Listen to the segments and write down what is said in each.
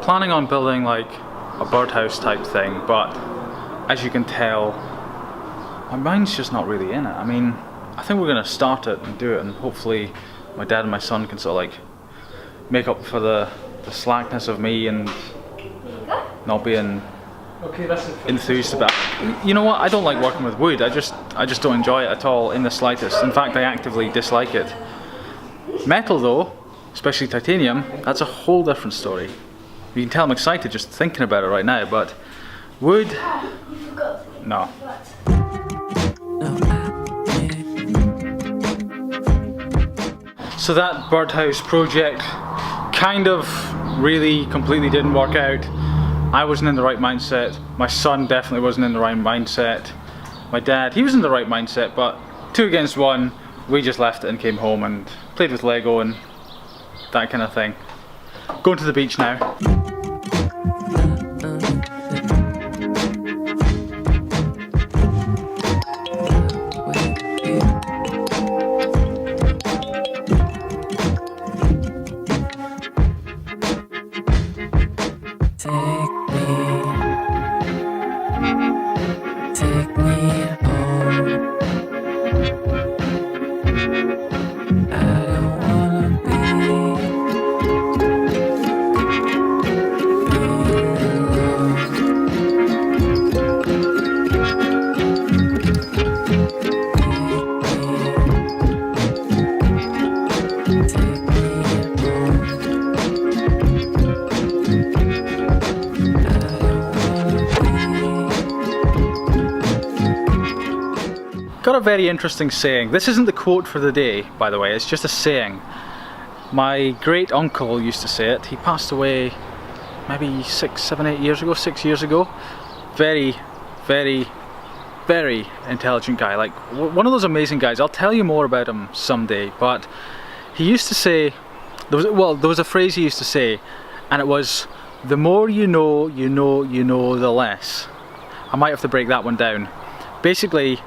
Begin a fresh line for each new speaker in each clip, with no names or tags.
planning on building like a birdhouse type thing, but as you can tell, my mind's just not really in it. I mean, I think we're gonna start it and do it, and hopefully my dad and my son can sort of like make up for the slackness of me and not being enthused about it. You know what? I don't like working with wood. I just don't enjoy it at all in the slightest. In fact, I actively dislike it. Metal though, especially titanium, that's a whole different story. You can tell I'm excited just thinking about it right now, but wood, no. So that birdhouse project kind of really completely didn't work out. I wasn't in the right mindset. My son definitely wasn't in the right mindset. My dad, he was in the right mindset, but 2 against 1, we just left it and came home and played with Lego and that kind of thing. Going to the beach now. Got a very interesting saying. This isn't the quote for the day, by the way, it's just a saying. My great uncle used to say it. He passed away maybe 6, 7, 8 years ago, 6 years ago. Very, very, very intelligent guy. Like one of those amazing guys. I'll tell you more about him someday, but he used to say, there was a phrase he used to say, and it was, the more you know, the less. I might have to break that one down. Basically,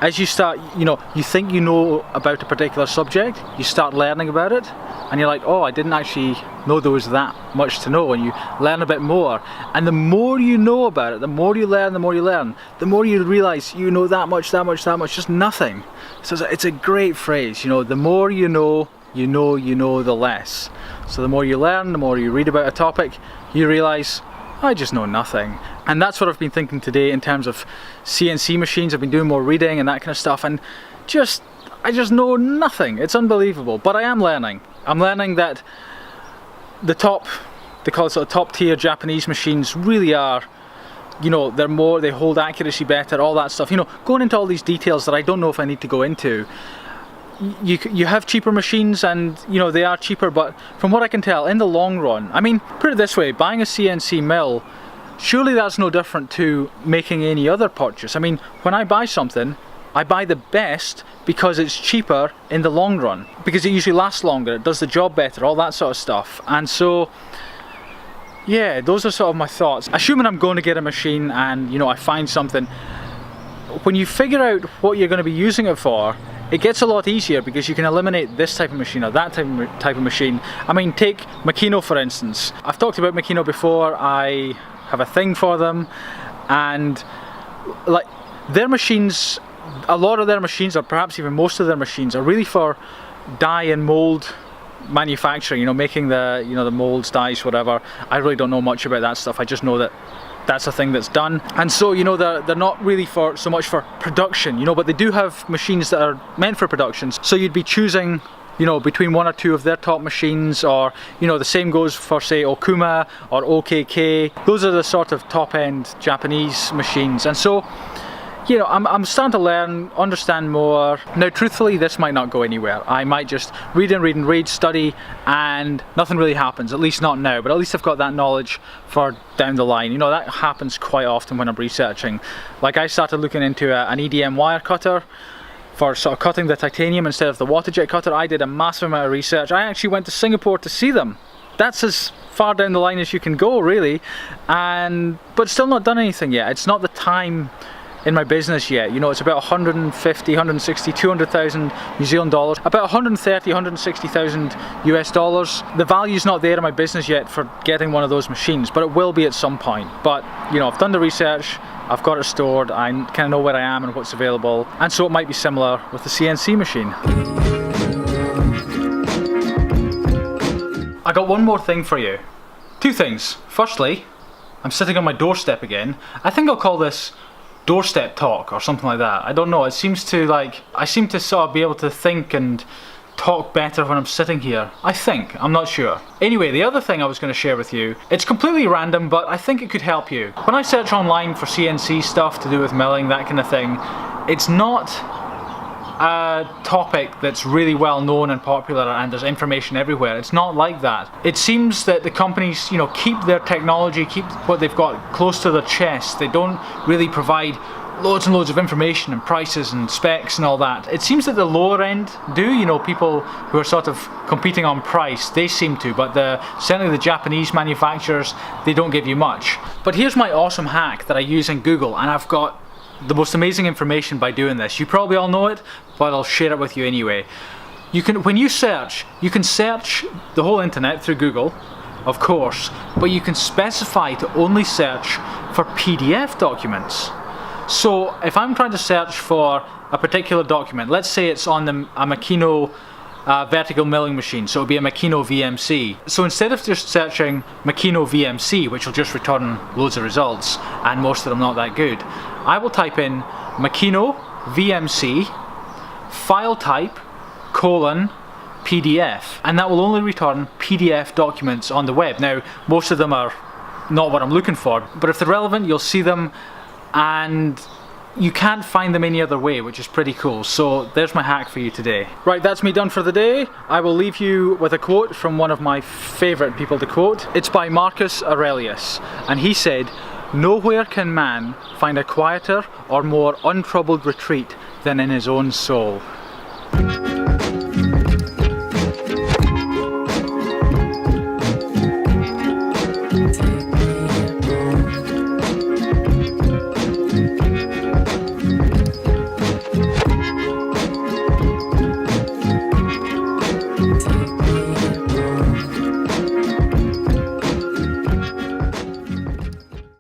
as you start, you think you know about a particular subject, you start learning about it, and you're like, oh, I didn't actually know there was that much to know, and you learn a bit more. And the more you know about it, the more you learn, the more you realise you know that much, just nothing. So it's a great phrase, the more you know, the less. So the more you learn, the more you read about a topic, you realise, I just know nothing. And that's what I've been thinking today in terms of CNC machines. I've been doing more reading and that kind of stuff, and I just know nothing. It's unbelievable, but I am learning. I'm learning that they call it sort of top tier Japanese machines really are, they hold accuracy better, all that stuff. Going into all these details that I don't know if I need to go into. You have cheaper machines and they are cheaper, but from what I can tell in the long run, I mean, put it this way, buying a CNC mill, surely that's no different to making any other purchase. I mean, when I buy something, I buy the best because it's cheaper in the long run, because it usually lasts longer, it does the job better, all that sort of stuff. And so yeah, those are sort of my thoughts. Assuming I'm going to get a machine and I find something, when you figure out what you're going to be using it for, it gets a lot easier because you can eliminate this type of machine or that type of machine. I mean, take Makino for instance. I've talked about Makino before. I have a thing for them, and like their machines, a lot of their machines, or perhaps even most of their machines, are really for die and mold manufacturing, making the the molds, dies, whatever. I really don't know much about that stuff. I just know that that's a thing that's done, and so they're not really so much for production, but they do have machines that are meant for production. So you'd be choosing between 1 or 2 of their top machines, or the same goes for say Okuma or OKK. Those are the sort of top end Japanese machines, and so I'm starting to learn, understand more. Now truthfully, this might not go anywhere. I might just read, study, and nothing really happens, at least not now, but at least I've got that knowledge for down the line. That happens quite often when I'm researching. Like I started looking into an EDM wire cutter for sort of cutting the titanium instead of the water jet cutter. I did a massive amount of research. I actually went to Singapore to see them. That's as far down the line as you can go, really, but still not done anything yet. It's not the time in my business yet. You know, it's about 150, 160, 200,000 New Zealand dollars, about 130, 160,000 US dollars. The value's not there in my business yet for getting one of those machines, but it will be at some point. But, you know, I've done the research, I've got it stored, I kind of know where I am and what's available, and so it might be similar with the CNC machine. I got one more thing for you. Two things. Firstly, I'm sitting on my doorstep again. I think I'll call this doorstep talk or something like that. I don't know, it seems to I seem to sort of be able to think and talk better when I'm sitting here. I think, I'm not sure. Anyway, the other thing I was going to share with you, it's completely random, but I think it could help you. When I search online for CNC stuff to do with milling, that kind of thing, it's not a topic that's really well known and popular and there's information everywhere. It's not like that. It seems that the companies, you know, keep their technology, keep what they've got close to their chest. They don't really provide loads and loads of information and prices and specs and all that. It seems that the lower end do, you know, people who are sort of competing on price, they seem to, but certainly the Japanese manufacturers, they don't give you much. But here's my awesome hack that I use in Google, and I've got the most amazing information by doing this. You probably all know it, but I'll share it with you anyway. When you search, you can search the whole internet through Google, of course, but you can specify to only search for PDF documents. So if I'm trying to search for a particular document, let's say it's on a Makino vertical milling machine, so it'll be a Makino VMC. So instead of just searching Makino VMC, which will just return loads of results, and most of them not that good, I will type in Makino VMC file type : PDF, and that will only return PDF documents on the web. Now, most of them are not what I'm looking for, but if they're relevant, you'll see them, and you can't find them any other way, which is pretty cool. So there's my hack for you today. Right, that's me done for the day. I will leave you with a quote from one of my favourite people to quote. It's by Marcus Aurelius, and he said, "Nowhere can man find a quieter or more untroubled retreat than in his own soul."
Take